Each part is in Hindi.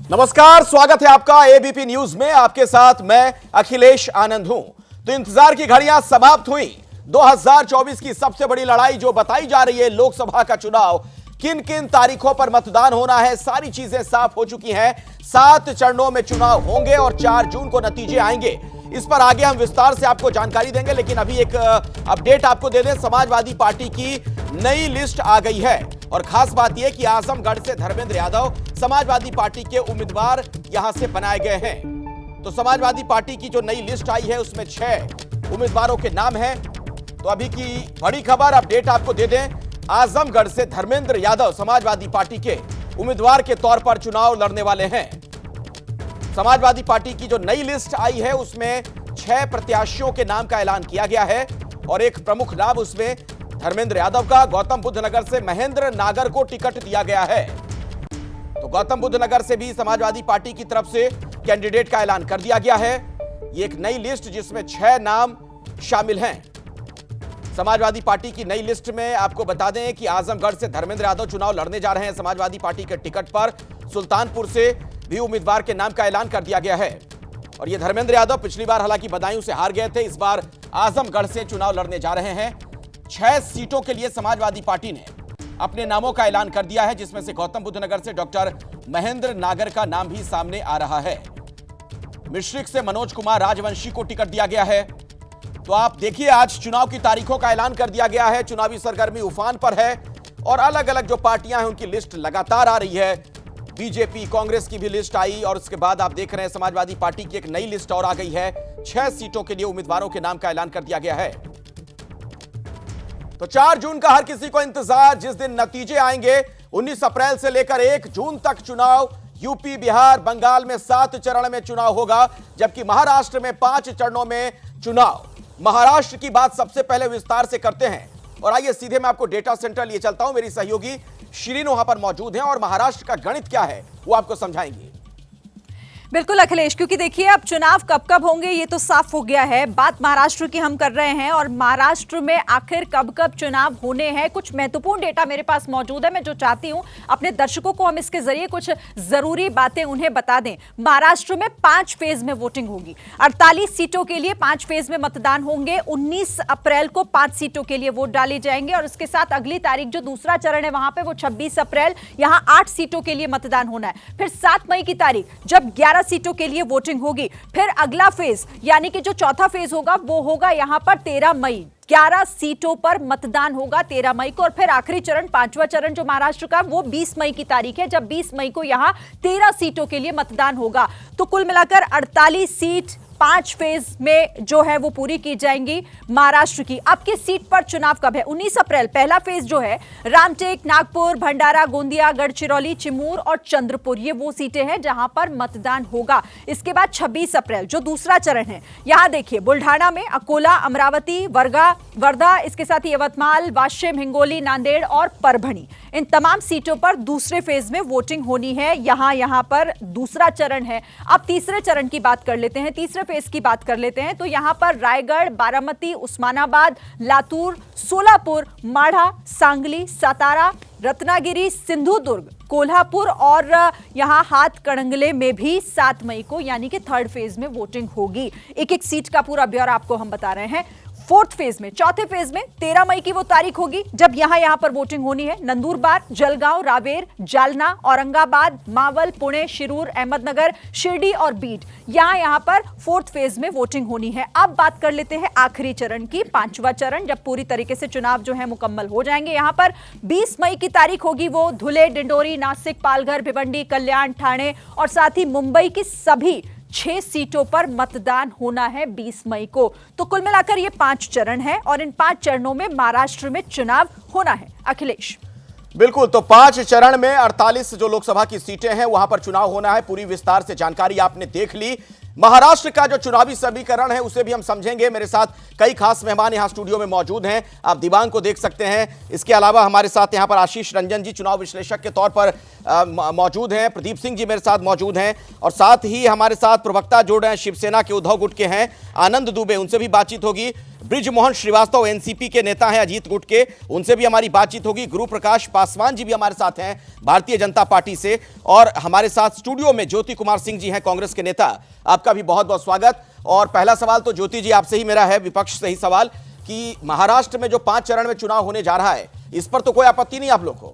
नमस्कार, स्वागत है आपका एबीपी न्यूज में। आपके साथ मैं अखिलेश आनंद हूं। तो इंतजार की घड़ियां समाप्त हुई। 2024 की सबसे बड़ी लड़ाई जो बताई जा रही है, लोकसभा का चुनाव, किन किन तारीखों पर मतदान होना है, सारी चीजें साफ हो चुकी हैं। 7 चरणों में चुनाव होंगे और 4 जून को नतीजे आएंगे। इस पर आगे हम विस्तार से आपको जानकारी देंगे, लेकिन अभी एक अपडेट आपको दे दें। समाजवादी पार्टी की नई लिस्ट आ गई है और खास बात यह कि आजमगढ़ से धर्मेंद्र यादव समाजवादी पार्टी के उम्मीदवार यहां से बनाए गए हैं। तो समाजवादी पार्टी की जो नई लिस्ट आई है उसमें 6 उम्मीदवारों के नाम हैं। तो अभी की बड़ी खबर अपडेट आपको दे दें। आजमगढ़ से धर्मेंद्र यादव समाजवादी पार्टी के उम्मीदवार के तौर पर चुनाव लड़ने वाले हैं। समाजवादी पार्टी की जो नई लिस्ट आई है उसमें 6 प्रत्याशियों के नाम का ऐलान किया गया है और एक प्रमुख नाम उसमें धर्मेंद्र यादव का। गौतम बुद्ध नगर से महेंद्र नागर को टिकट दिया गया है। तो गौतम बुद्ध नगर से भी समाजवादी पार्टी की तरफ से कैंडिडेट का ऐलान कर दिया गया है। ये एक नई लिस्ट जिसमें 6 नाम शामिल हैं। समाजवादी पार्टी की नई लिस्ट में आपको बता दें कि आजमगढ़ से धर्मेंद्र यादव चुनाव लड़ने जा रहे हैं समाजवादी पार्टी के टिकट पर। सुल्तानपुर से भी उम्मीदवार के नाम का ऐलान कर दिया गया है और ये धर्मेंद्र यादव पिछली बार हालांकि बदायूं से हार गए थे, इस बार आजमगढ़ से चुनाव लड़ने जा रहे हैं। 6 सीटों के लिए समाजवादी पार्टी ने अपने नामों का ऐलान कर दिया है, जिसमें से गौतम बुद्ध नगर से डॉक्टर महेंद्र नागर का नाम भी सामने आ रहा है। मिश्रिक से मनोज कुमार राजवंशी को टिकट दिया गया है। तो आप देखिए, आज चुनाव की तारीखों का ऐलान कर दिया गया है। चुनावी सरगर्मी उफान पर है और अलग अलग जो पार्टियां हैं उनकी लिस्ट लगातार आ रही है। बीजेपी, कांग्रेस की भी लिस्ट आई और उसके बाद आप देख रहे हैं समाजवादी पार्टी की एक नई लिस्ट और आ गई है। 6 सीटों के लिए उम्मीदवारों के नाम का ऐलान कर दिया गया है। तो 4 जून का हर किसी को इंतजार, जिस दिन नतीजे आएंगे। 19 अप्रैल से लेकर 1 जून तक चुनाव। यूपी, बिहार, बंगाल में 7 चरण में चुनाव होगा, जबकि महाराष्ट्र में 5 चरणों में चुनाव। महाराष्ट्र की बात सबसे पहले विस्तार से करते हैं और आइए सीधे मैं आपको डेटा सेंटर लिए चलता हूं। मेरी सहयोगी शिरीन वहां पर मौजूद हैं और महाराष्ट्र का गणित क्या है वो आपको समझाएंगे। बिल्कुल अखिलेश, क्योंकि देखिए अब चुनाव कब कब होंगे ये तो साफ हो गया है। बात महाराष्ट्र की हम कर रहे हैं और महाराष्ट्र में आखिर कब कब चुनाव होने हैं, कुछ महत्वपूर्ण डेटा मेरे पास मौजूद है। मैं जो चाहती हूं अपने दर्शकों को हम इसके जरिए कुछ जरूरी बातें उन्हें बता दें। महाराष्ट्र में 5 फेज में वोटिंग होगी। 48 सीटों के लिए 5 फेज में मतदान होंगे। 19 अप्रैल को 5 सीटों के लिए वोट डाले जाएंगे और उसके साथ अगली तारीख जो दूसरा चरण है वहां पे वो 26 अप्रैल, यहां 8 सीटों के लिए मतदान होना है। फिर 7 मई की तारीख जब 11 सीटों के लिए वोटिंग होगी। फिर अगला फेज यानी कि जो चौथा फेज होगा वो होगा यहां पर 13 मई। 11 सीटों पर मतदान होगा 13 मई को और फिर आखिरी चरण, 5वां चरण जो महाराष्ट्र का, वो 20 मई की तारीख है, जब 20 मई को यहां 13 सीटों के लिए मतदान होगा। तो कुल मिलाकर 48 सीट 5 फेज में जो है वो पूरी की जाएंगी महाराष्ट्र की। अब किस सीट पर चुनाव कब है? 19 अप्रैल पहला फेज जो है, रामटेक, नागपुर, भंडारा, गोंदिया, गढ़चिरौली, चिमूर और चंद्रपुर, ये वो सीटें हैं जहां पर मतदान होगा। इसके बाद 26 अप्रैल जो दूसरा चरण है, यहां देखिए बुल्ढाना में, अकोला, अमरावती, वर्धा, इसके साथ ही यवतमाल, वाशिम, हिंगोली, नांदेड़ और परभणी, इन तमाम सीटों पर दूसरे फेज में वोटिंग होनी है। यहां पर दूसरा चरण है। अब तीसरे चरण की बात कर लेते हैं, तीसरे फेज की बात कर लेते हैं। तो यहां पर रायगढ़, बारामती, उस्मानाबाद, लातूर, सोलापुर, माढ़ा, सांगली, सातारा, रत्नागिरी, सिंधुदुर्ग, कोल्हापुर और यहां हाथकणंगले में भी 7 मई को यानी कि 3rd फेज में वोटिंग होगी। एक एक सीट का पूरा ब्यौरा आपको हम बता रहे हैं। 4th फेज में, चौथे फेज में 13 मई की वो तारीख होगी जब यहां पर वोटिंग होनी है। नंदुरबार, जलगांव, रावेर, जालना, औरंगाबाद, मावल, पुणे, शिरूर, अहमदनगर, शिरडी और बीड, यहां पर 4th फेज में वोटिंग होनी है। अब बात कर लेते हैं आखिरी चरण की, 5वां चरण, जब पूरी तरीके से चुनाव जो है मुकम्मल हो जाएंगे। यहां पर 20 मई की तारीख होगी वो धुले, डिंडोरी, नासिक, पालघर, भिवंडी, कल्याण, ठाणे और साथ ही मुंबई की सभी 6 सीटों पर मतदान होना है 20 मई को। तो कुल मिलाकर ये 5 चरण हैं और इन 5 चरणों में महाराष्ट्र में चुनाव होना है। अखिलेश, बिल्कुल, तो 5 चरण में 48 जो लोकसभा की सीटें हैं वहां पर चुनाव होना है। पूरी विस्तार से जानकारी आपने देख ली। महाराष्ट्र का जो चुनावी समीकरण है उसे भी हम समझेंगे। मेरे साथ कई खास मेहमान यहां स्टूडियो में मौजूद हैं। आप दिबांग को देख सकते हैं। इसके अलावा हमारे साथ यहां पर आशीष रंजन जी चुनाव विश्लेषक के तौर पर मौजूद हैं, प्रदीप सिंह जी मेरे साथ मौजूद हैं और साथ ही हमारे साथ प्रवक्ता जुड़ रहे हैं, शिवसेना के उद्धव गुट के हैं आनंद दुबे, उनसे भी बातचीत होगी। ब्रिजमोहन श्रीवास्तव एनसीपी के नेता हैं अजीत गुट के, उनसे भी हमारी बातचीत होगी। गुरु प्रकाश पासवान जी भी हमारे साथ हैं भारतीय जनता पार्टी से, और हमारे साथ स्टूडियो में ज्योति कुमार सिंह जी हैं कांग्रेस के नेता। आपका भी बहुत बहुत स्वागत। और पहला सवाल तो ज्योति जी आपसे ही मेरा है, विपक्ष से ही सवाल, कि महाराष्ट्र में जो 5 चरण में चुनाव होने जा रहा है, इस पर तो कोई आपत्ति नहीं आप लोग को?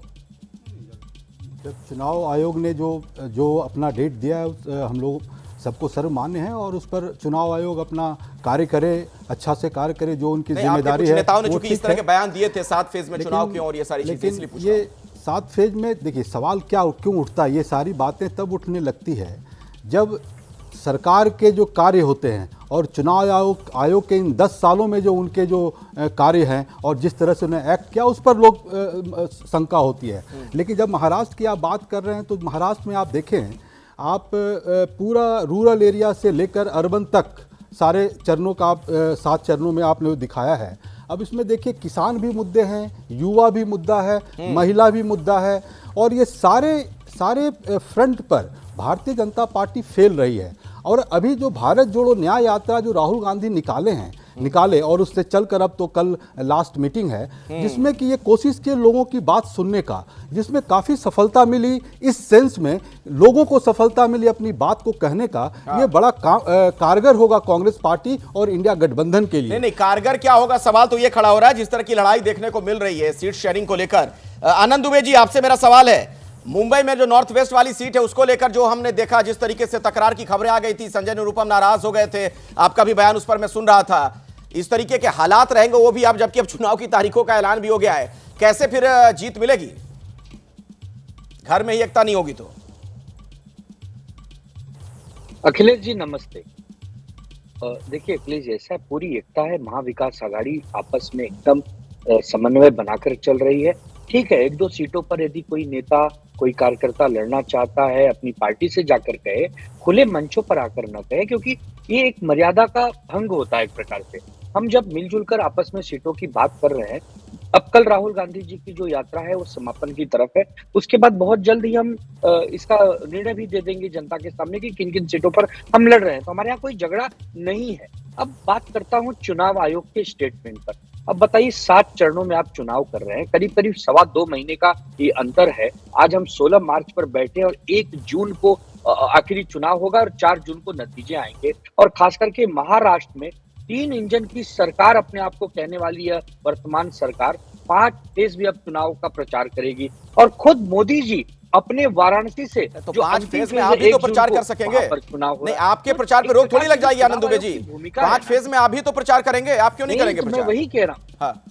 जब चुनाव आयोग ने जो अपना डेट दिया है, हम लोग सबको सर्वमान्य है और उस पर चुनाव आयोग अपना कार्य करे, अच्छा से कार्य करे, जो उनकी जिम्मेदारी है। नेताओं ने चूंकि इस तरह के बयान दिए थे 7 फेज में चुनाव क्यों और ये सारी चीजें, इसलिए पूछ रहा हूं। ये 7 फेज में देखिए सवाल क्यों उठता है, ये सारी बातें तब उठने लगती है जब सरकार के जो कार्य होते हैं और चुनाव आयोग के इन 10 सालों में जो उनके जो कार्य हैं और जिस तरह से उन्हें एक्ट किया, उस पर लोग शंका होती है। लेकिन जब महाराष्ट्र की आप बात कर रहे हैं तो महाराष्ट्र में आप देखें, आप पूरा रूरल एरिया से लेकर अर्बन तक सारे चरणों का आप 7 चरणों में आपने दिखाया है। अब इसमें देखिए किसान भी मुद्दे हैं, युवा भी मुद्दा है, महिला भी मुद्दा है, और ये सारे फ्रंट पर भारतीय जनता पार्टी फेल रही है। और अभी जो भारत जोड़ो न्याय यात्रा जो राहुल गांधी निकाले और उससे चलकर अब तो कल लास्ट मीटिंग है, जिसमें कि ये कोशिश की लोगों की बात सुनने का, जिसमें काफ़ी सफलता मिली, इस सेंस में लोगों को सफलता मिली अपनी बात को कहने का। ये बड़ा कारगर होगा कांग्रेस पार्टी और इंडिया गठबंधन के लिए। नहीं, कारगर क्या होगा, सवाल तो ये खड़ा हो रहा है जिस तरह की लड़ाई देखने को मिल रही है सीट शेयरिंग को लेकर। आनंद दुबे जी, आपसे मेरा सवाल है, मुंबई में जो नॉर्थ वेस्ट वाली सीट है उसको लेकर जो हमने देखा, जिस तरीके से तकरार की खबरें आ गई थी, संजय निरुपम नाराज हो गए थे, आपका भी बयान उस पर मैं सुन रहा था, इस तरीके के हालात रहेंगे वो भी, अब जबकि अब चुनाव की तारीखों का ऐलान भी हो गया है, कैसे फिर जीत मिलेगी? घर में ही एकता नहीं होगी तो? अखिलेश जी नमस्ते। देखिए अखिलेश, ऐसा पूरी एकता है, महाविकास आघाड़ी आपस में एकदम समन्वय बनाकर चल रही है। ठीक है, 1-2 सीटों पर यदि कोई नेता, कोई कार्यकर्ता लड़ना चाहता है, अपनी पार्टी से जाकर कहे, खुले मंचों पर आकर न कहे, क्योंकि ये एक मर्यादा का भंग होता है एक प्रकार से। हम जब मिलजुल कर आपस में सीटों की बात कर रहे हैं, अब कल राहुल गांधी जी की जो यात्रा है वो समापन की तरफ है, उसके बाद बहुत जल्द ही हम इसका निर्णय भी दे देंगे जनता के सामने कि किन किन सीटों पर हम लड़ रहे हैं। तो हमारे यहाँ कोई झगड़ा नहीं है। अब बात करता हूँ चुनाव आयोग के स्टेटमेंट पर। अब बताइए, 7 चरणों में आप चुनाव कर रहे हैं, करीब करीब 2.25 महीने का ये अंतर है। आज हम 16 मार्च पर बैठे और 1 जून को आखिरी चुनाव होगा और 4 जून को नतीजे आएंगे। और खास करके महाराष्ट्र में 3 इंजन की सरकार अपने आप को कहने वाली है वर्तमान सरकार, 5 फेज भी अब चुनाव का प्रचार करेगी। और खुद मोदी जी अपने वाराणसी से तो 5 फेज में आप भी तो प्रचार कर सकेंगे। नहीं, आपके प्रचार पे रोक थोड़ी लग जाएगी आनंद दुबे जी। 5 फेज में आप भी तो प्रचार करेंगे, आप क्यों नहीं करेंगे प्रचार? मैं वही कह रहा हूँ। हाँ।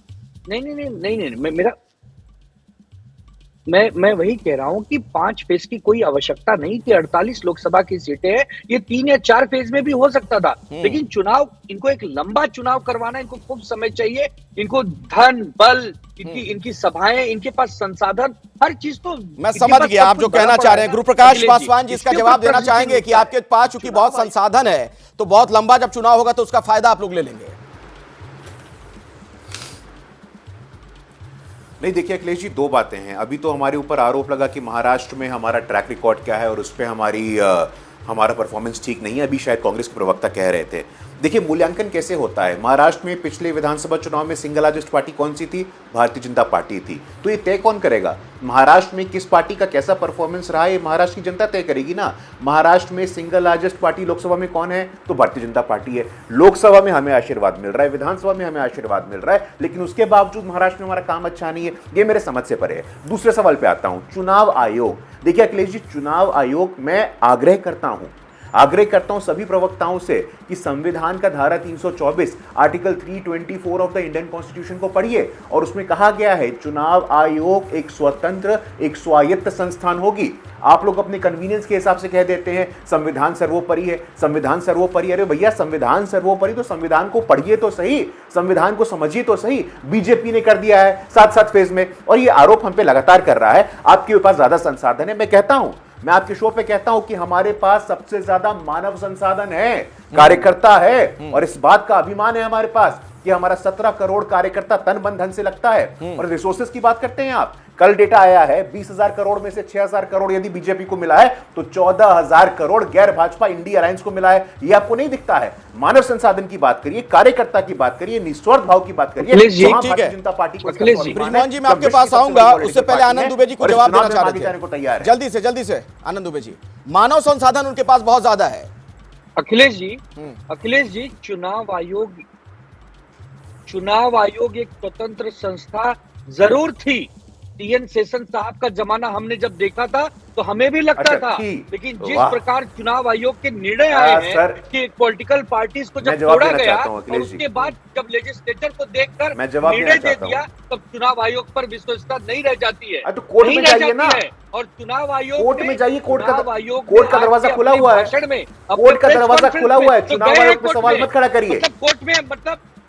नहीं, मैं वही कह रहा हूँ कि 5 फेज की कोई आवश्यकता नहीं थी। 48 लोकसभा की सीटें हैं, ये 3 या 4 फेज में भी हो सकता था। लेकिन चुनाव, इनको एक लंबा चुनाव करवाना, इनको खूब समय चाहिए, इनको धन बल, इनकी सभाएं, इनके पास संसाधन, हर चीज तो मैं समझ गया आप जो कहना चाह रहे हैं। गुरु प्रकाश पासवान जी इसका जवाब देना चाहेंगे कि आपके पास चूंकि बहुत संसाधन है तो बहुत लंबा जब चुनाव होगा तो उसका फायदा आप लोग ले लेंगे। नहीं, देखिए अखिलेश जी, 2 बातें हैं। अभी तो हमारे ऊपर आरोप लगा कि महाराष्ट्र में हमारा ट्रैक रिकॉर्ड क्या है और उस पर हमारा परफॉर्मेंस ठीक नहीं है। अभी शायद कांग्रेस के प्रवक्ता कह रहे थे। देखिए मूल्यांकन कैसे होता है। महाराष्ट्र में पिछले विधानसभा चुनाव में सिंगल लार्जेस्ट पार्टी कौन सी थी? भारतीय जनता पार्टी थी। तो ये तय कौन करेगा? महाराष्ट्र में किस पार्टी का कैसा परफॉर्मेंस रहा है, महाराष्ट्र की जनता तय करेगी ना। महाराष्ट्र में सिंगल लार्जेस्ट पार्टी लोकसभा में कौन है? तो भारतीय जनता पार्टी है। लोकसभा में हमें आशीर्वाद मिल रहा है, विधानसभा में हमें आशीर्वाद मिल रहा है, लेकिन उसके बावजूद महाराष्ट्र में हमारा काम अच्छा नहीं है। ये मेरे समझ से परे है। दूसरे सवाल पे आता हूं, चुनाव आयोग। देखिए अखिलेश जी, चुनाव आयोग, मैं आग्रह करता हूं सभी प्रवक्ताओं से कि संविधान का धारा 324 article 324 of the Indian constitution को पढ़िए और उसमें कहा गया है चुनाव आयोग एक स्वतंत्र, एक स्वायत्त संस्थान होगी। आप लोग अपने कन्वीनियंस के हिसाब से कह देते हैं संविधान सर्वोपरि है, संविधान सर्वोपरि। अरे भैया, संविधान सर्वोपरि तो संविधान को पढ़िए तो सही, संविधान को समझिए तो सही। बीजेपी ने कर दिया है 7-7 फेज में और ये आरोप हम पे लगातार कर रहा है आपके पास ज्यादा संसाधन है। मैं आपके शो पे कहता हूं कि हमारे पास सबसे ज्यादा मानव संसाधन है, कार्यकर्ता है, और इस बात का अभिमान है हमारे पास कि हमारा 17 करोड़ कार्यकर्ता तन मन धन से लगता है। और रिसोर्सेज की बात करते हैं आप, कल डेटा आया है 20,000 करोड़ में से 6,000 करोड़ यदि बीजेपी को मिला है तो 14,000 करोड़ गैर भाजपा इंडी अलायंस को मिला है। ये आपको नहीं दिखता है? मानव संसाधन की बात करिए, कार्यकर्ता की बात करिए, निस्वार्थ भाव की बात करिए। भारतीय जनता पार्टी को ब्रिजमोहन जी मैं आपके पास आऊंगा, उससे पहले आनंद दुबे जी को जवाब देना चाह रहे थे। जल्दी से आनंद दुबे जी, मानव संसाधन उनके पास बहुत ज्यादा है। अखिलेश जी, चुनाव आयोग एक स्वतंत्र संस्था जरूर थी। टीएन शेषन साहब का जमाना हमने जब देखा था तो हमें भी लगता था, लेकिन जिस प्रकार चुनाव आयोग के निर्णय आए हैं कि पॉलिटिकल पार्टीज को जब तोड़ा गया और उसके बाद जब लेजिस्लेचर को देखकर निर्णय दे दिया तब चुनाव आयोग पर विश्वसनीयता नहीं रह जाती है। तो कोर्ट में जाइए ना, और चुनाव आयोग कोर्ट में जाइए, कोर्ट का दरवाजा खुला हुआ है, कोर्ट का दरवाजा खुला हुआ है, चुनाव आयोग पे सवाल मत खड़ा करिए। कोर्ट में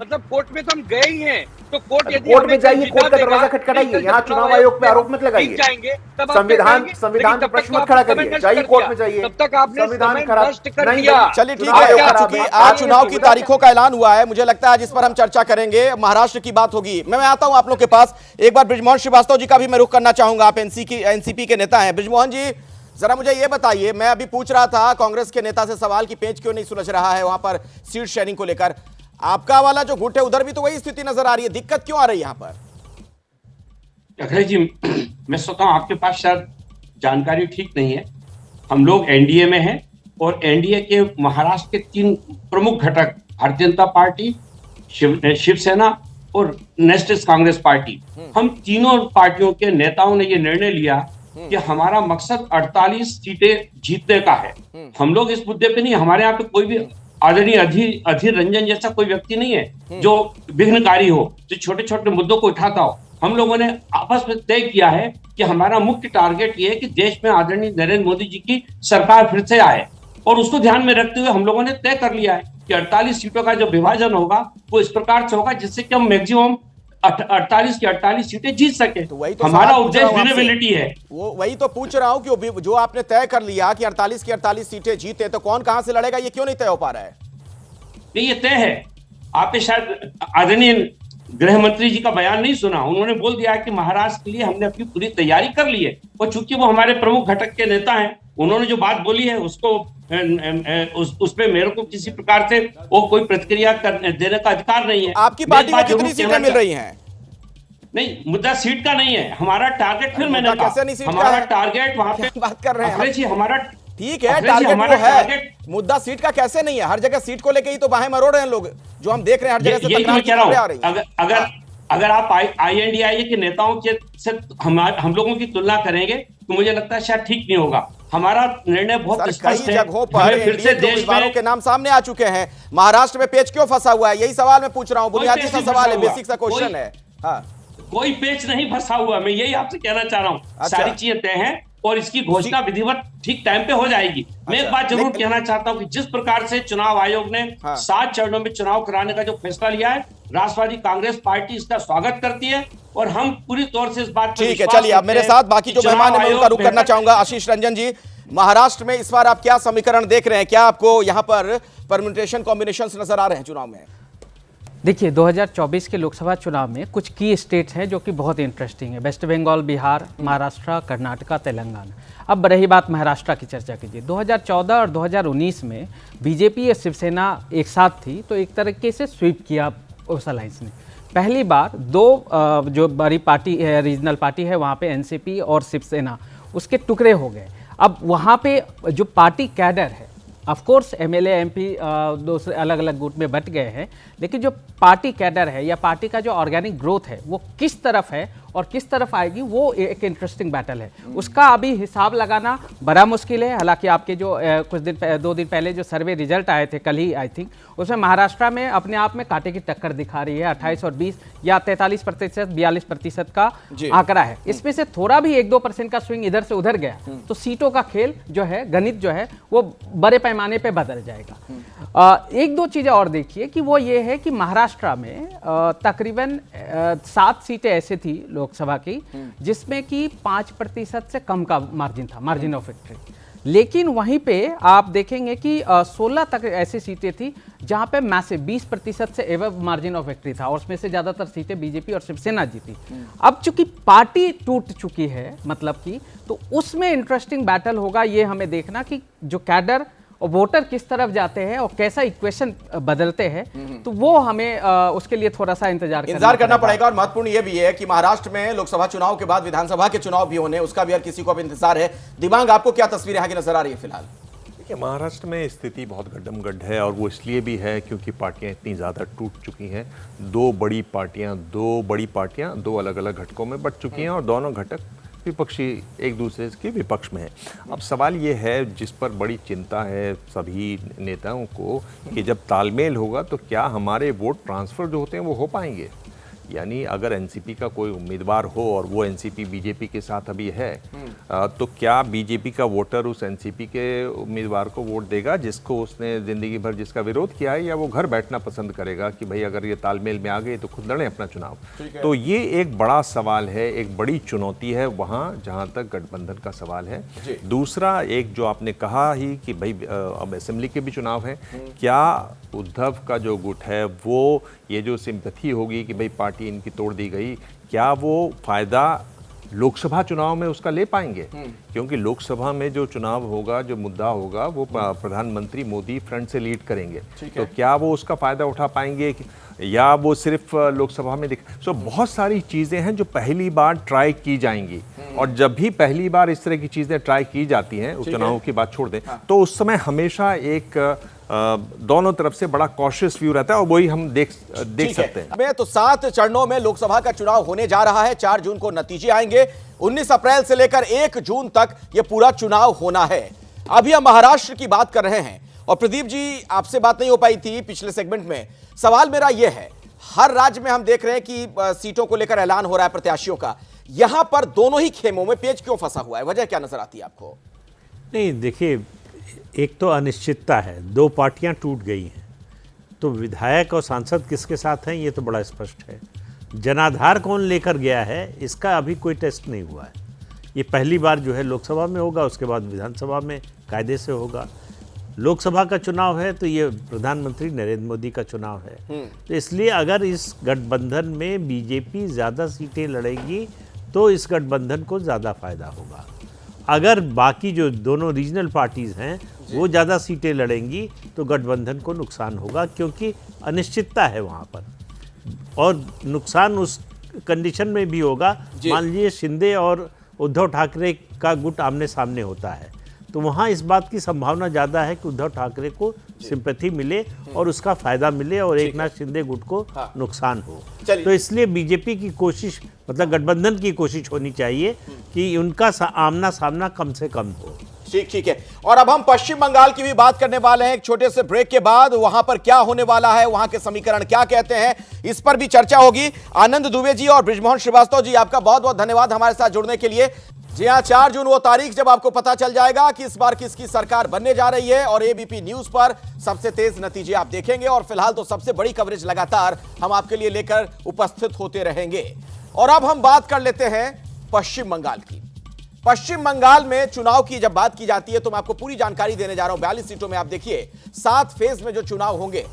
मतलब कोर्ट में तो हम गए ही हैं, तो कोर्ट में जाइए, कोर्ट का दरवाजा खटखटाइए, यहाँ चुनाव आयोग पे आरोप मत लगाइए, संविधान पे प्रश्न मत खड़ा करिए, जाइए कोर्ट में जाइए। तब तक आपने संविधान खराब कर दिया। चलिए ठीक है, चूंकि आज चुनाव की तारीखों का ऐलान हुआ है, मुझे लगता है जिस पर हम चर्चा करेंगे महाराष्ट्र की बात होगी। मैं आता हूं आप लोग के पास, एक बार ब्रिजमोहन श्रीवास्तव जी का भी मैं रुख करना चाहूंगा, आप एनसीपी के नेता हैं। ब्रिजमोहन जी जरा मुझे ये बताइए, मैं अभी पूछ रहा था कांग्रेस के नेता से सवाल की पेच क्यों नहीं सुलझ रहा है वहां पर सीट शेयरिंग को लेकर, आपका वाला जो गुट है उधर भी तो वही स्थिति नजर आ रही है, दिक्कत क्यों आ रही है यहां पर? अखिलेश जी, मैं सोचता हूं आपके पास शायद जानकारी ठीक नहीं है। हम लोग एनडीए में हैं और एनडीए के महाराष्ट्र के 3 प्रमुख घटक भारतीय जनता पार्टी, शिवसेना और नेशनलिस्ट कांग्रेस पार्टी, हम तीनों पार्टियों के नेताओं ने यह निर्णय लिया कि हमारा मकसद 48 सीटें जीतने का है। हम लोग इस मुद्दे पे नहीं, हमारे यहाँ पे कोई भी आदरणीय अधीर रंजन जैसा कोई व्यक्ति नहीं है जो विघ्नकारी हो, जो छोटे छोटे मुद्दों को उठाता हो। हम लोगों ने आपस में तय किया है कि हमारा मुख्य टारगेट ये है कि देश में आदरणीय नरेंद्र मोदी जी की सरकार फिर से आए, और उसको ध्यान में रखते हुए हम लोगों ने तय कर लिया है कि 48 सीटों का जो विभाजन होगा वो इस प्रकार से होगा जिससे कि हम मैक्सिमम 48 की 48 सीटें जीत सके। तो वही तो हमारा उद्देश्य विनेबिलिटी है। वो वही तो पूछ रहा हूं कि जो आपने तय कर लिया कि 48 की 48 सीटें जीते, तो कौन कहां से लड़ेगा, ये क्यों नहीं तय हो पा रहा है? नहीं, ये तय है। आपने शायद आदरणीय गृह मंत्री जी का बयान नहीं सुना, उन्होंने बोल दिया कि महाराष्ट्र के लिए हमने अपनी पूरी तैयारी कर ली है, और चूंकि वो हमारे प्रमुख घटक के नेता हैं, उन्होंने जो बात बोली है उसको उसमें मेरे को किसी प्रकार से वो कोई प्रतिक्रिया देने का अधिकार नहीं है। आपकी पार्टी को कितनी सीटें मिल रही हैं? नहीं, मुद्दा सीट का नहीं है, हमारा टारगेट, फिर मैंने कहा हमारा टारगेट वहां पे बात कर रहे हैं जी, हमारा ठीक है, टारगेट वो है, मुद्दा सीट का कैसे नहीं है? हर जगह सीट को लेके ही तो बाहें मरोड़ रहे हैं लोग, जो हम देख रहे हैं हर जगह से तकरार की खबरें आ रही हैं। अगर आप INDIA के नेताओं से हम लोगों की तुलना करेंगे तो मुझे लगता है शायद ठीक नहीं होगा। हमारा निर्णय बहुत स्पष्ट है, जगहों पर एनडीए के उम्मीदवारों के नाम सामने आ चुके हैं। महाराष्ट्र में पेच क्यों फंसा हुआ है, यही सवाल मैं पूछ रहा हूं, बुनियादी सा सवाल है, बेसिक सा क्वेश्चन है। हाँ, कोई पेच नहीं फंसा हुआ, मैं यही आपसे कहना चाह रहा हूँ। सारी चीजें तय हैं और इसकी घोषणा विधिवत ठीक टाइम पे हो जाएगी। मैं एक बात जरूर कहना चाहता हूं कि जिस प्रकार से चुनाव आयोग ने 7 चरणों में चुनाव कराने का जो फैसला लिया है, राष्ट्रवादी कांग्रेस पार्टी इसका स्वागत करती है और हम पूरी तौर से इस बात पर ठीक है। चलिए, अब मेरे साथ बाकी जो मेहमान है मैं उनका रुख करना चाहूंगा। आशीष रंजन जी, महाराष्ट्र में इस बार आप क्या समीकरण देख रहे हैं, क्या आपको यहाँ पर परम्यूटेशन कॉम्बिनेशंस नजर आ रहे हैं चुनाव में? देखिए, 2024 के लोकसभा चुनाव में कुछ की स्टेट्स हैं जो कि बहुत इंटरेस्टिंग है, वेस्ट बंगाल, बिहार, महाराष्ट्र, कर्नाटका, तेलंगाना। अब रही बात महाराष्ट्र की, चर्चा कीजिए। 2014 और 2019 में बीजेपी और शिवसेना एक साथ थी, तो एक तरीके से स्वीप किया उस अलायंस ने। पहली बार 2 जो बड़ी पार्टी है, रीजनल पार्टी है, वहाँ पे एनसीपी और शिवसेना उसके टुकड़े हो गए। अब वहाँ पे जो पार्टी कैडर है, ऑफ कोर्स एमएलए एमपी दूसरे अलग अलग गुट में बट गए हैं, लेकिन जो पार्टी कैडर है या पार्टी का जो ऑर्गेनिक ग्रोथ है वो किस तरफ है और किस तरफ आएगी, वो एक इंटरेस्टिंग बैटल है। उसका अभी हिसाब लगाना बड़ा मुश्किल है। हालांकि आपके जो कुछ दिन 2 दिन पहले जो सर्वे रिजल्ट आए थे, कल ही आई थिंक, उसमें महाराष्ट्र में अपने आप में कांटे की टक्कर दिखा रही है। 28 और 20 या 43%, 42% का आंकड़ा है। इसमें से थोड़ा भी 1-2% का स्विंग इधर से उधर गया तो सीटों का खेल जो है, गणित जो है, वो बड़े पैमाने पे बदल जाएगा। 1-2 चीजें और देखिए कि वो ये है कि महाराष्ट्र में तकरीबन 7 सीटें ऐसी थी लोकसभा की जिसमें कि 5% से कम का मार्जिन था, मार्जिन ऑफ विक्ट्री। लेकिन वहीं पे आप देखेंगे कि 16 तक ऐसी सीटें थी जहां पे मैसिव 20% से एवं मार्जिन ऑफ विक्ट्री था और उसमें से ज्यादातर सीटें बीजेपी और शिवसेना जीती। अब चूंकि पार्टी टूट चुकी है मतलब कि, तो उसमें इंटरेस्टिंग बैटल होगा ये हमें देखना कि जो कैडर और वोटर किस तरफ जाते हैं और कैसा इक्वेशन बदलते हैं, तो वो हमें उसके लिए थोड़ा सा इंतजार करना पड़ेगा। और महत्वपूर्ण ये भी है कि महाराष्ट्र में लोकसभा चुनाव के बाद विधानसभा के चुनाव भी होने, उसका भी हर किसी को अब इंतजार है। दिमाग आपको क्या तस्वीर आगे नजर आ रही है फिलहाल? देखिए, महाराष्ट्र में स्थिति बहुत गड्ढम-गड्ढ है और वो इसलिए भी है क्योंकि पार्टियां इतनी ज़्यादा टूट चुकी हैं। दो बड़ी पार्टियां दो अलग-अलग घटकों में बंट चुकी हैं और दोनों घटक विपक्षी एक दूसरे के विपक्ष में है। अब सवाल ये है जिस पर बड़ी चिंता है सभी नेताओं को कि जब तालमेल होगा तो क्या हमारे वोट ट्रांसफ़र जो होते हैं वो हो पाएंगे। यानी अगर एनसीपी का कोई उम्मीदवार हो और वो एनसीपी बीजेपी के साथ अभी है, तो क्या बीजेपी का वोटर उस एनसीपी के उम्मीदवार को वोट देगा जिसको उसने ज़िंदगी भर जिसका विरोध किया है, या वो घर बैठना पसंद करेगा कि भाई अगर ये तालमेल में आ गए तो खुद लड़ें अपना चुनाव। तो ये एक बड़ा सवाल है, एक बड़ी चुनौती है वहाँ जहाँ तक गठबंधन का सवाल है। दूसरा एक जो आपने कहा ही कि भाई अब असेंबली के भी चुनाव हैं, क्या उद्धव का जो गुट है वो ये जो सिंपैथी होगी कि भाई पार्टी इनकी तोड़ दी गई, क्या वो फायदा लोकसभा चुनाव में उसका ले पाएंगे? क्योंकि लोकसभा में जो चुनाव होगा, जो मुद्दा होगा, वो प्रधानमंत्री मोदी फ्रंट से लीड करेंगे, तो क्या वो उसका फायदा उठा पाएंगे या वो सिर्फ लोकसभा में सो बहुत सारी चीज़ें हैं जो पहली बार ट्राई की जाएंगी। और जब भी पहली बार इस तरह की चीज़ें ट्राई की जाती हैं, उस चुनाव की बात छोड़ दें, तो उस समय हमेशा एक दोनों तरफ से बड़ा कॉशियस व्यू रहता है और वही हम देख सकते हैं। में तो 7 चरणों में लोकसभा का चुनाव होने जा रहा है। 4 जून को नतीजे आएंगे। 19 अप्रैल से लेकर 1 जून तक यह पूरा चुनाव होना है। अभी हम महाराष्ट्र की बात कर रहे हैं और प्रदीप जी आपसे बात नहीं हो पाई थी पिछले सेगमेंट में। सवाल मेरा यह है, हर राज्य में हम देख रहे हैं कि सीटों को लेकर ऐलान हो रहा है प्रत्याशियों का, यहां पर दोनों ही खेमों में पेच क्यों फंसा हुआ है? वजह क्या नजर आती है आपको? नहीं, देखिए, एक तो अनिश्चितता है, दो पार्टियां टूट गई हैं, तो विधायक और सांसद किसके साथ हैं ये तो बड़ा स्पष्ट है। जनाधार कौन लेकर गया है इसका अभी कोई टेस्ट नहीं हुआ है। ये पहली बार जो है लोकसभा में होगा, उसके बाद विधानसभा में कायदे से होगा। लोकसभा का चुनाव है तो ये प्रधानमंत्री नरेंद्र मोदी का चुनाव है, तो इसलिए अगर इस गठबंधन में बीजेपी ज़्यादा सीटें लड़ेगी तो इस गठबंधन को ज़्यादा फायदा होगा। अगर बाकी जो दोनों रीजनल पार्टीज़ हैं वो ज़्यादा सीटें लड़ेंगी तो गठबंधन को नुकसान होगा, क्योंकि अनिश्चितता है वहाँ पर। और नुकसान उस कंडीशन में भी होगा, मान लीजिए शिंदे और उद्धव ठाकरे का गुट आमने सामने होता है, तो वहाँ इस बात की संभावना ज़्यादा है कि उद्धव ठाकरे को सिंपैथी मिले और उसका फायदा मिले और एकनाथ शिंदे गुट को नुकसान हो। तो इसलिए बीजेपी की कोशिश, मतलब गठबंधन की कोशिश होनी चाहिए कि उनका आमना सामना कम से कम हो। ठीक है। और अब हम पश्चिम बंगाल की भी बात करने वाले हैं एक छोटे से ब्रेक के बाद। वहां पर क्या होने वाला है, वहां के समीकरण क्या कहते हैं, इस पर भी चर्चा होगी। आनंद दुबे जी और बृजमोहन श्रीवास्तव जी, आपका बहुत बहुत धन्यवाद हमारे साथ जुड़ने के लिए। जी हां, 4 जून वो तारीख जब आपको पता चल जाएगा कि इस बार किसकी सरकार बनने जा रही है और एबीपी न्यूज पर सबसे तेज नतीजे आप देखेंगे। और फिलहाल तो सबसे बड़ी कवरेज लगातार हम आपके लिए लेकर उपस्थित होते रहेंगे। और अब हम बात कर लेते हैं पश्चिम बंगाल की। पश्चिम बंगाल में चुनाव की जब बात की जाती है तो मैं आपको पूरी जानकारी देने जा रहा हूं। 42 सीटों में आप देखिए 7 फेज में जो चुनाव होंगे।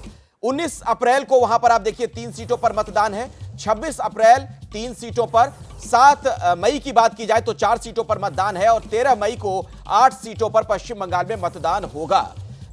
19 अप्रैल को वहां पर आप देखिए 3 सीटों पर मतदान है। 26 अप्रैल 3 सीटों पर, 7 मई की बात की जाए तो 4 सीटों पर मतदान है और 13 मई को 8 सीटों पर पश्चिम बंगाल में मतदान होगा।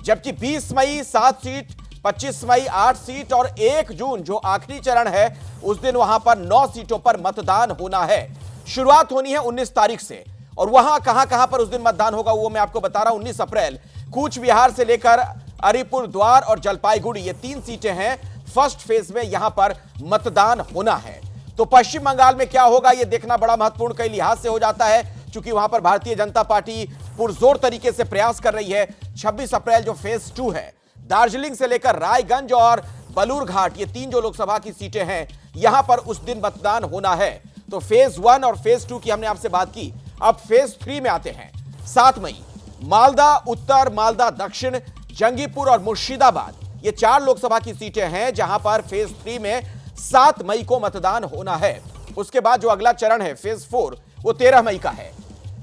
जबकि 20 मई 7 सीट, 25 मई 8 सीट और 1 जून जो आखिरी चरण है उस दिन वहां पर 9 सीटों पर मतदान होना है। शुरुआत होनी है 19 तारीख से और वहां कहां पर उस दिन मतदान होगा वो मैं आपको बता रहा हूं। 19 अप्रैल कूच बिहार से लेकर अलीपुर द्वार और जलपाईगुड़ी, ये 3 सीटें हैं। फर्स्ट फेज में यहां पर मतदान होना है। तो पश्चिम बंगाल में क्या होगा ये देखना बड़ा महत्वपूर्ण कई लिहाज से हो जाता है, क्योंकि वहां पर भारतीय जनता पार्टी पुरजोर तरीके से प्रयास कर रही है। 26 अप्रैल जो फेज 2 है, दार्जिलिंग से लेकर रायगंज और बलूरघाट, ये 3 जो लोकसभा की सीटें हैं, यहां पर उस दिन मतदान होना है। तो फेज 1 और फेज 2 की हमने आपसे बात की। अब फेज 3 में आते हैं। 7 मई मालदा उत्तर, मालदा दक्षिण, जंगीपुर और मुर्शिदाबाद, ये 4 लोकसभा की सीटें हैं जहां पर फेज 3 में 7 मई को मतदान होना है। उसके बाद जो अगला चरण है फेज 4, वो 13 मई का है।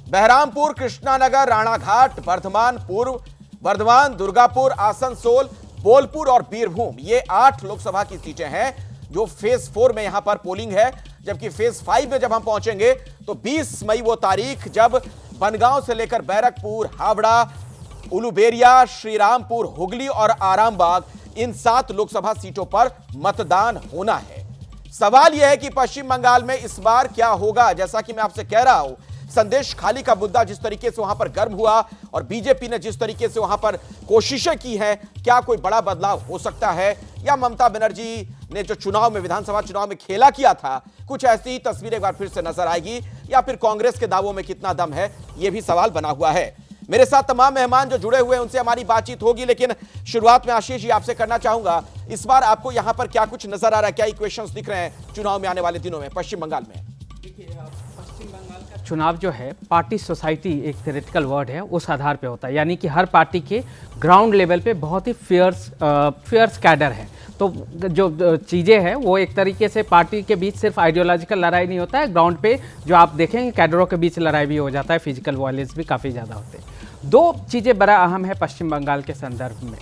बहरामपुर, कृष्णानगर, राणाघाट, बर्धमान पूर्व, बर्धमान, दुर्गापुर, आसनसोल, बोलपुर और बीरभूम, ये 8 लोकसभा की सीटें हैं जो फेज 4 में यहां पर पोलिंग है। जबकि फेज 5 में जब हम पहुंचेंगे तो 20 मई वो तारीख जब बनगांव से लेकर बैरकपुर, हावड़ा, उलुबेरिया, श्रीरामपुर, हुगली और आरामबाग, इन 7 लोकसभा सीटों पर मतदान होना है। सवाल यह है कि पश्चिम बंगाल में इस बार क्या होगा। जैसा कि मैं आपसे कह रहा हूं, संदेश खाली का मुद्दा जिस तरीके से वहां पर गर्म हुआ और बीजेपी ने जिस तरीके से वहां पर कोशिशें की हैं, क्या कोई बड़ा बदलाव हो सकता है, या ममता बनर्जी ने जो चुनाव में, विधानसभा चुनाव में खेला किया था, कुछ ऐसी तस्वीर एक बार फिर से नजर आएगी, या फिर कांग्रेस के दावों में कितना दम है, यह भी सवाल बना हुआ है। मेरे साथ तमाम मेहमान जो जुड़े हुए हैं उनसे हमारी बातचीत होगी, लेकिन शुरुआत में आशीष जी आपसे करना चाहूंगा, इस बार आपको यहां पर क्या कुछ नजर आ रहा है, क्या इक्वेशंस दिख रहे हैं चुनाव में आने वाले दिनों में पश्चिम बंगाल में? पश्चिम बंगाल का चुनाव जो है, पार्टी सोसाइटी एक थ्योरेटिकल वर्ड है, उस आधार पे होता है। यानी कि हर पार्टी के ग्राउंड लेवल पे बहुत ही फियर्स कैडर है। तो जो चीज़ें हैं वो एक तरीके से पार्टी के बीच सिर्फ आइडियोलॉजिकल लड़ाई नहीं होता है, ग्राउंड पे जो आप देखेंगे कैडरों के बीच लड़ाई भी हो जाता है, फिजिकल वायलेंस भी काफ़ी ज़्यादा होते हैं। 2 चीज़ें बड़ा अहम है पश्चिम बंगाल के संदर्भ में।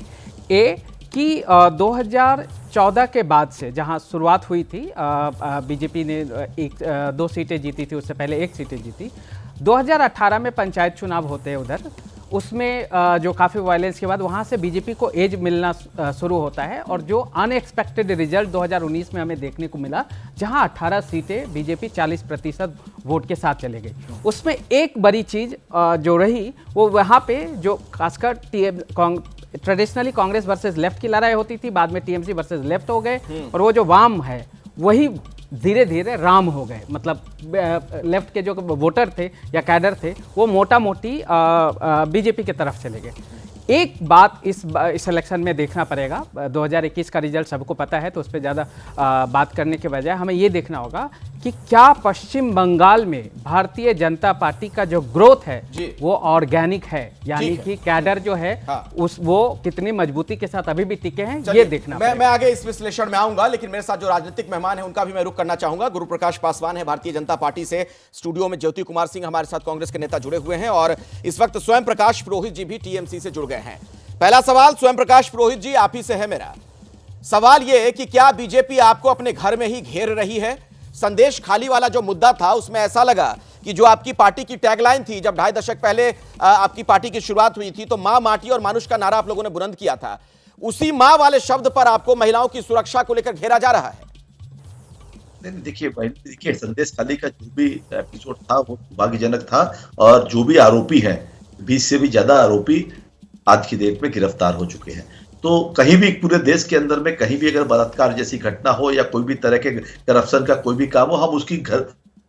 कि 2014 के बाद से जहां शुरुआत हुई थी, बीजेपी ने 2 सीटें जीती थी, उससे पहले 1 सीटें जीती। 2018 में पंचायत चुनाव होते हैं उधर, उसमें जो काफ़ी वायलेंस के बाद वहाँ से बीजेपी को एज मिलना शुरू होता है, और जो अनएक्सपेक्टेड रिजल्ट 2019 में हमें देखने को मिला, जहाँ 18 सीटें बीजेपी 40% वोट के साथ चले गई। उसमें एक बड़ी चीज़ जो रही वो वहाँ पे जो खासकर ट्रेडिशनली कांग्रेस वर्सेस लेफ्ट की लड़ाई होती थी, बाद में टीएमसी वर्सेस लेफ्ट हो गए, और वो जो वाम है वही धीरे धीरे राम हो गए। मतलब लेफ्ट के जो वोटर थे या कैडर थे वो मोटा मोटी बीजेपी की तरफ चले गए। एक बात इस इलेक्शन में देखना पड़ेगा, 2021 का रिजल्ट सबको पता है, तो उस पर ज़्यादा बात करने के बजाय हमें ये देखना होगा कि क्या पश्चिम बंगाल में भारतीय जनता पार्टी का जो ग्रोथ है वो ऑर्गेनिक है, यानी कि कैडर जो है वो कितनी मजबूती के साथ अभी भी टिके हैं, ये देखना मैं आगे इस विश्लेषण में आऊंगा, लेकिन मेरे साथ जो राजनीतिक मेहमान है उनका भी मैं रुख करना चाहूंगा। गुरु प्रकाश पासवान है भारतीय जनता पार्टी से, स्टूडियो में ज्योति कुमार सिंह हमारे साथ कांग्रेस के नेता जुड़े हुए हैं, और इस वक्त स्वयं प्रकाश पुरोहित जी भी टीएमसी से जुड़ गए हैं। पहला सवाल स्वयं प्रकाश पुरोहित जी आप ही से है मेरा। सवाल यह है कि क्या बीजेपी आपको अपने घर में ही घेर रही है? संदेश खाली वाला जो मुद्दा था उसमें ऐसा लगा कि जो आपकी पार्टी की टैगलाइन थी, जब 2.5 दशक पहले आपकी पार्टी की शुरुआत हुई थी, तो मां, माटी और मानुष का नारा आप लोगों ने बुलंद किया था। उसी मां वाले शब्द पर आपको महिलाओं की सुरक्षा को लेकर घेरा जा रहा है। नहीं, देखिए संदेश खाली का जो भी एपिसोड था वो दुर्भाग्यजनक था, और जो भी आरोपी हैं, 20 से भी ज्यादा आरोपी आज की डेट में गिरफ्तार हो चुके हैं। तो कहीं भी पूरे देश के अंदर में कहीं भी अगर बलात्कार जैसी घटना हो या कोई भी तरह के करप्शन का कोई भी काम हो, हम उसकी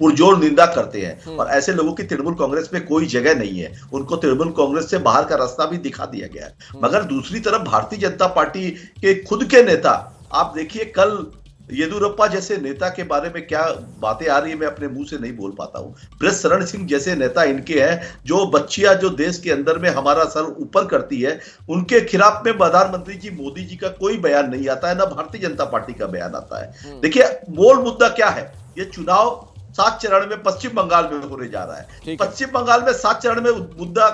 पुरजोर निंदा करते हैं, और ऐसे लोगों की तृणमूल कांग्रेस में कोई जगह नहीं है। उनको तृणमूल कांग्रेस से बाहर का रास्ता भी दिखा दिया गया है। मगर दूसरी तरफ भारतीय जनता पार्टी के खुद के नेता, आप देखिए कल येदियुरप्पा जैसे नेता के बारे में क्या बातें आ रही है, मैं अपने मुंह से नहीं बोल पाता हूं। ब्रज शरण सिंह जैसे नेता इनके हैं, जो बच्चियां जो देश के अंदर में हमारा सर ऊपर करती है, उनके खिलाफ में प्रधानमंत्री जी मोदी जी का कोई बयान नहीं आता है, ना भारतीय जनता पार्टी का बयान आता है। देखिए मूल मुद्दा क्या है, ये चुनाव 7 चरण में पश्चिम बंगाल में होने जा रहा है। पश्चिम बंगाल में 7 चरण में मुद्दा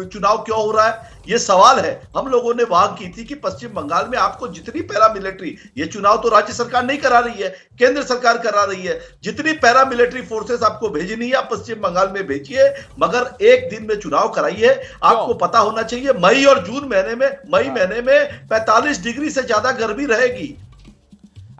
चुनाव क्यों हो रहा है, ये सवाल है। हम लोगों ने मांग की थी कि पश्चिम बंगाल में आपको जितनी पैरामिलिट्री, ये चुनाव तो राज्य सरकार नहीं करा रही है, केंद्र सरकार करा रही है, जितनी पैरामिलिट्री फोर्सेस आपको भेजनी है आप पश्चिम बंगाल में भेजिए, मगर एक दिन में चुनाव कराइए। आपको पता होना चाहिए मई और जून महीने में, मई महीने में 45 डिग्री से ज्यादा गर्मी रहेगी।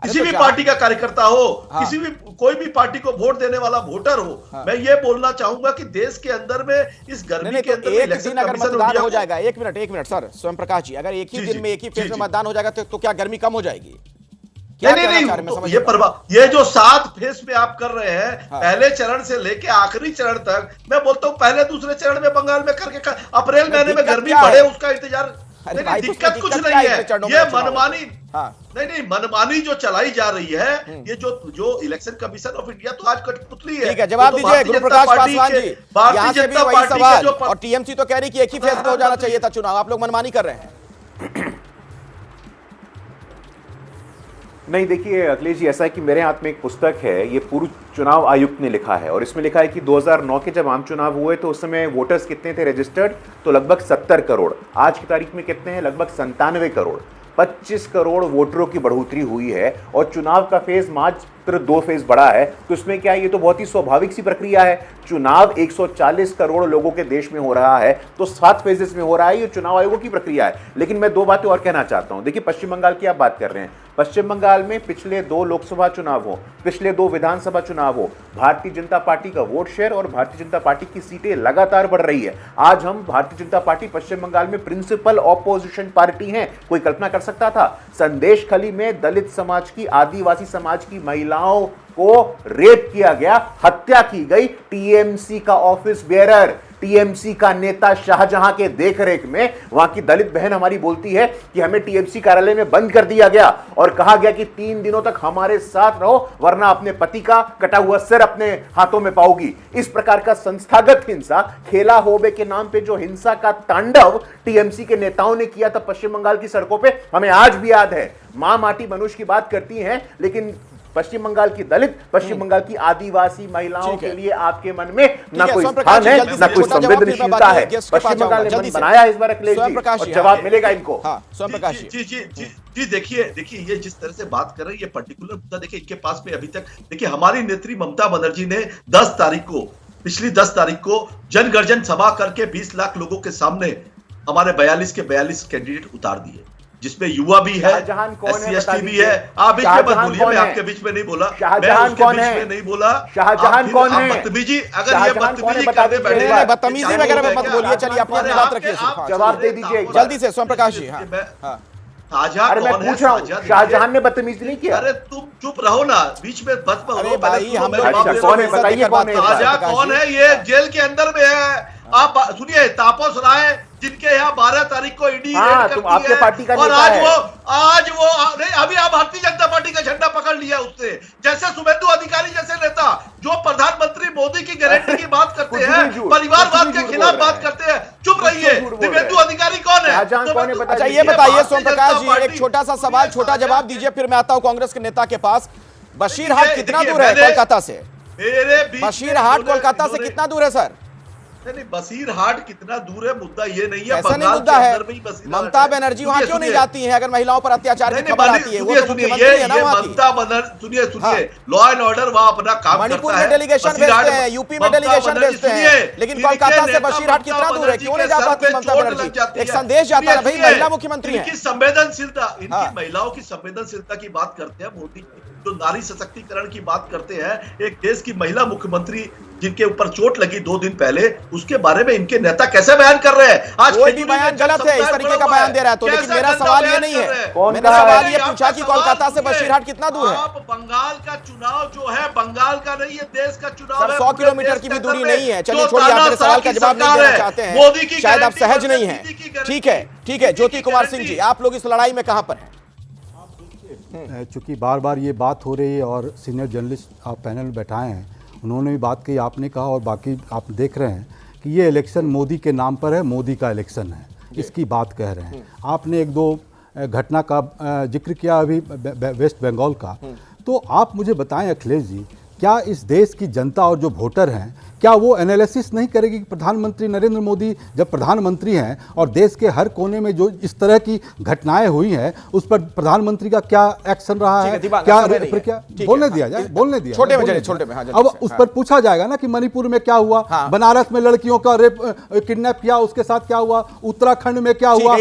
किसी भी पार्टी का कार्यकर्ता हो, किसी भी कोई भी पार्टी को वोट देने वाला वोटर हो, मैं ये बोलना चाहूंगा कि देश के अंदर में इस गर्मी के अंदर एक दिन अगर मतदान हो जाएगा, एक मिनट सर स्वयं प्रकाश जी, अगर एक ही दिन में एक ही फेज में मतदान हो जाएगा तो क्या गर्मी कम हो जाएगी? नहीं, ये जो 7 फेज में आप कर रहे हैं, पहले चरण से लेके आखिरी चरण तक, मैं बोलता हूँ पहले दूसरे चरण में बंगाल में करके अप्रैल महीने में गर्मी बढ़े उसका इंतजार। नहीं, दिक्कत कुछ नहीं है, ये मनमानी नहीं मनमानी जो चलाई जा रही है, ये जो इलेक्शन कमीशन ऑफ इंडिया तो आज कठपुतली है। ठीक है, जवाब दीजिए गुरु प्रकाश पासवान जी। यहाँ से भी वही सवाल, और टीएमसी तो कह रही कि एक ही फेज में हो जाना चाहिए था चुनाव, आप लोग मनमानी कर रहे हैं। नहीं, देखिए अखिलेश जी, ऐसा है कि मेरे हाथ में एक पुस्तक है, ये पूर्व चुनाव आयुक्त ने लिखा है, और इसमें लिखा है कि 2009 के जब आम चुनाव हुए तो उस समय वोटर्स कितने थे रजिस्टर्ड, तो लगभग 70 करोड़। आज की तारीख में कितने हैं? लगभग 97 करोड़। 25 करोड़ वोटरों की बढ़ोतरी हुई है और चुनाव का फेज मात्र 2 फेज बढ़ा है, तो इसमें क्या है, ये तो बहुत ही स्वाभाविक सी प्रक्रिया है। चुनाव 140 करोड़ लोगों के देश में हो रहा है तो 7 फेजेस में हो रहा है, ये चुनाव आयोगों की प्रक्रिया है। लेकिन मैं 2 बातें और कहना चाहता हूं। देखिए, पश्चिम बंगाल की आप बात कर रहे हैं, पश्चिम बंगाल में पिछले 2 लोकसभा चुनाव हो, पिछले 2 विधानसभा चुनाव हो, भारतीय जनता पार्टी का वोट शेयर और भारतीय जनता पार्टी की सीटें लगातार बढ़ रही है। आज हम भारतीय जनता पार्टी पश्चिम बंगाल में प्रिंसिपल ऑपोजिशन पार्टी हैं। कोई कल्पना कर सकता था? संदेशखाली में दलित समाज की, आदिवासी समाज की महिलाओं को रेप किया गया, हत्या की गई। टीएमसी का ऑफिस बेयरर, टीएमसी का नेता शाहजहां के देखरेख में वहां की दलित बहन हमारी बोलती है कि हमें टीएमसी कार्यालय में बंद कर दिया गया और कहा गया कि 3 दिनों तक हमारे साथ रहो वरना अपने पति का कटा हुआ सिर अपने हाथों में पाओगी। इस प्रकार का संस्थागत हिंसा, खेला होबे के नाम पे जो हिंसा का तांडव टीएमसी के नेताओं ने किया था पश्चिम बंगाल की सड़कों पे, हमें आज भी याद है। मां माटी मनुष्य की बात करती हैं, लेकिन पश्चिम बंगाल की दलित, पश्चिम बंगाल की आदिवासी महिलाओं के लिए आपके मन में ना कोई स्थान है, ना कोई संवेदनशीलता है। पश्चिम बंगाल ने मन बनाया इस बार अखिलेश जी, और जवाब मिलेगा इनको। स्वयं प्रकाश जी देखिए ये जिस तरह से बात कर रहे हैं, ये पर्टिकुलर मुद्दा देखिए, इनके पास में अभी तक देखिए, हमारी नेत्री ममता बनर्जी ने 10 तारीख को, पिछली 10 तारीख को जनगर्जन सभा करके 20 लाख लोगों के सामने हमारे 42 के 42 कैंडिडेट उतार दिए, जिसमें युवा भी है, SC/ST भी है। आप बीच में मत बोलिए, मैं आपके बीच में नहीं बोला, शाहजहां कौन है? नहीं बोला। शाहजहां कौन है? बदतमीजी, अगर ये बदतमीजी करने बैठे, बदतमीजी वगैरह मत बोलिए। चलिए अपनी बात रखिए, जवाब दे दीजिए जल्दी से स्वयं प्रकाश जी। अरे मैं पूछ रहा हूं, शाहजहां ने बदतमीजी नहीं किया? अरे तुम चुप रहो ना, बीच में बस में। अरे भाई, हम कौन है बताइए, कौन है? शाहजहां कौन है? ये जेल के अंदर में है। आप सुनिए, तापस राय जिनके यहाँ 12 तारीख को ईडी रेड करती आपके है, पार्टी का और नेता है। आज वो नहीं, अभी आप भारतीय जनता पार्टी का झंडा पकड़ लिया उसने। जैसे शुभेंदु अधिकारी जैसे नेता जो प्रधानमंत्री मोदी की गारंटी की बात करते हैं, परिवारवाद के खिलाफ बात करते हैं, चुप रहिए। शुभेंदु अधिकारी कौन है? अच्छा ये बताइए स्वयं प्रकाश जी, एक छोटा सा सवाल, छोटा जवाब दीजिए, फिर मैं आता हूं कांग्रेस के नेता के पास। बशीरहाट कितना दूर है कोलकाता से? बशीरहाट कोलकाता से कितना दूर है सर? नहीं, बशीरहाट कितना दूर है मुद्दा ये नहीं है, ऐसा नहीं मुद्दा है। ममता बनर्जी वहां क्यों नहीं जाती हैं अगर महिलाओं पर अत्याचार की खबर आती है? वो तो मुख्यमंत्री है ना वहां की। ममता बनर्जी सुनिए, लॉ एंड ऑर्डर वहां अपना काम करता है। मणिपुर में डेलीगेशन भेजते हैं, यूपी में डेलीगेशन भेजते हैं, लेकिन कोलकाता से बशीरहाट कितना दूर है? क्यों नहीं जा पाती ममता बनर्जी? एक संदेश जाता है भाई, महिला मुख्यमंत्री है। संवेदनशीलता, इनकी महिलाओं की संवेदनशीलता की बात करते हैं मोदी, जो नारी सशक्तिकरण की बात करते हैं, एक देश की महिला मुख्यमंत्री जिनके ऊपर चोट लगी 2 दिन पहले, उसके बारे में इनके नेता कैसे बयान कर रहे हैं? आज कोई भी बयान गलत है इस तरीके का बयान दे रहा है तो, लेकिन मेरा सवाल ये नहीं है। मैंने सवाल ये पूछा कि कोलकाता से बशीरहाट कितना दूर है? आप बंगाल का चुनाव जो है, बंगाल का नहीं, ये देश का चुनाव है। 100 किलोमीटर की भी दूरी नहीं है। चलिए छोड़िए, आप मेरे सवाल का जवाब नहीं देना चाहते हैं, शायद आप सहज नहीं है। ठीक है, ज्योति कुमार सिंह जी, आप लोग इस लड़ाई में कहां पर हैं? चूंकि बार बार ये बात हो रही है और सीनियर जर्नलिस्ट आप पैनल में बैठाए हैं, उन्होंने भी बात कही, आपने कहा, और बाकी आप देख रहे हैं कि ये इलेक्शन मोदी के नाम पर है, मोदी का इलेक्शन है, इसकी बात कह रहे हैं। आपने 1-2 घटना का जिक्र किया अभी वेस्ट बंगाल का, तो आप मुझे बताएं अखिलेश जी, क्या इस देश की जनता और जो वोटर हैं, क्या वो एनालिसिस नहीं करेगी कि प्रधानमंत्री नरेंद्र मोदी जब प्रधानमंत्री हैं और देश के हर कोने में जो इस तरह की घटनाएं हुई हैं उस पर प्रधानमंत्री का क्या एक्शन रहा है, क्या बोलने दिया जाए, बोलने दिया छोटे में अब उस पर पूछा जाएगा ना कि मणिपुर में क्या हुआ, बनारस में लड़कियों का रेप किडनैप किया, उसके साथ क्या हुआ, उत्तराखंड में क्या हुआ,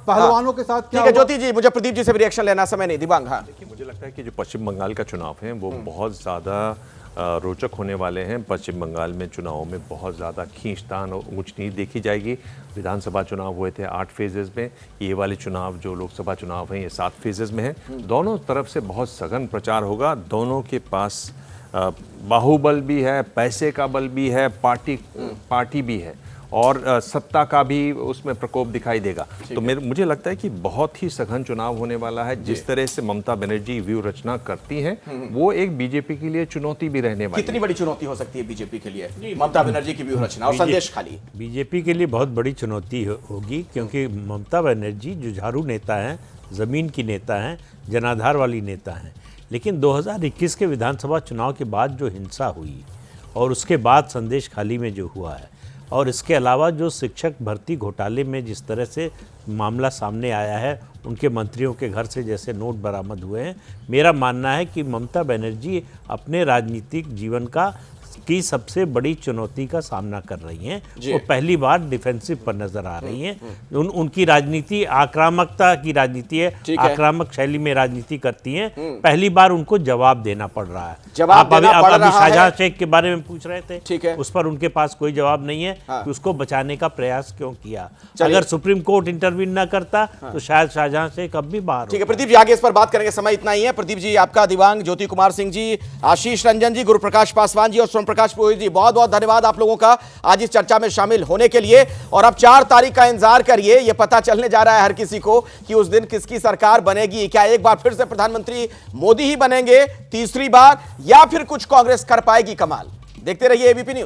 पहलवानों के साथ क्या हुआ। ज्योति जी, मुझे प्रदीप जी से भी रिएक्शन लेना, समय नहीं। दिव्यांग, देखिए मुझे लगता है कि जो पश्चिम बंगाल का चुनाव है वो बहुत ज़्यादा रोचक होने वाले हैं। पश्चिम बंगाल में चुनावों में बहुत ज़्यादा खींचतान और ऊंच नीच देखी जाएगी। विधानसभा चुनाव हुए थे 8 फेजेस में, ये वाले चुनाव जो लोकसभा चुनाव हैं ये 7 फेजेस में हैं। दोनों तरफ से बहुत सघन प्रचार होगा, दोनों के पास बाहुबल भी है, पैसे का बल भी है, पार्टी भी है और सत्ता का भी उसमें प्रकोप दिखाई देगा। तो मुझे लगता है कि बहुत ही सघन चुनाव होने वाला है। जिस तरह से ममता बनर्जी व्यू रचना करती हैं वो एक बीजेपी के लिए चुनौती भी रहने वाली है। कितनी बड़ी चुनौती हो सकती है बीजेपी के लिए ममता बनर्जी की व्यू रचना और संदेश खाली? बीजेपी के लिए बहुत बड़ी चुनौती होगी, क्योंकि ममता बनर्जी जुझारू नेता हैं, ज़मीन की नेता हैं, जनाधार वाली नेता हैं, लेकिन 2021 के विधानसभा चुनाव के बाद जो हिंसा हुई और उसके बाद संदेश खाली में जो हुआ है और इसके अलावा जो शिक्षक भर्ती घोटाले में जिस तरह से मामला सामने आया है, उनके मंत्रियों के घर से जैसे नोट बरामद हुए हैं, मेरा मानना है कि ममता बनर्जी अपने राजनीतिक जीवन की सबसे बड़ी चुनौती का सामना कर रही हैं। वो पहली बार डिफेंसिव पर नजर आ रही हैं। उनकी राजनीति आक्रामकता की राजनीति है, आक्रामक शैली में राजनीति करती हैं। पहली बार उनको जवाब देना पड़ रहा है। आप अभी शाहजहां शेख के बारे में पूछ रहे थे, ठीक है, उस पर उनके पास कोई जवाब नहीं है कि उसको बचाने का प्रयास क्यों किया। अगर सुप्रीम कोर्ट इंटरवीन न करता तो शायद शाहजहां शेख अब भी बाहर। ठीक है प्रदीप जी, आगे इस पर बात करेंगे, समय इतना ही है। प्रदीप जी, आपका दिव्यांग ज्योति कुमार सिंह जी, आशीष रंजन जी, गुरुप्रकाश पासवान जी और सोम प्रकाश पुरोहित जी, बहुत बहुत धन्यवाद आप लोगों का आज इस चर्चा में शामिल होने के लिए। और अब 4 तारीख का इंतजार करिए, यह पता चलने जा रहा है हर किसी को कि उस दिन किसकी सरकार बनेगी। क्या एक बार फिर से प्रधानमंत्री मोदी ही बनेंगे तीसरी बार, या फिर कुछ कांग्रेस कर पाएगी कमाल? देखते रहिए एबीपी न्यूज।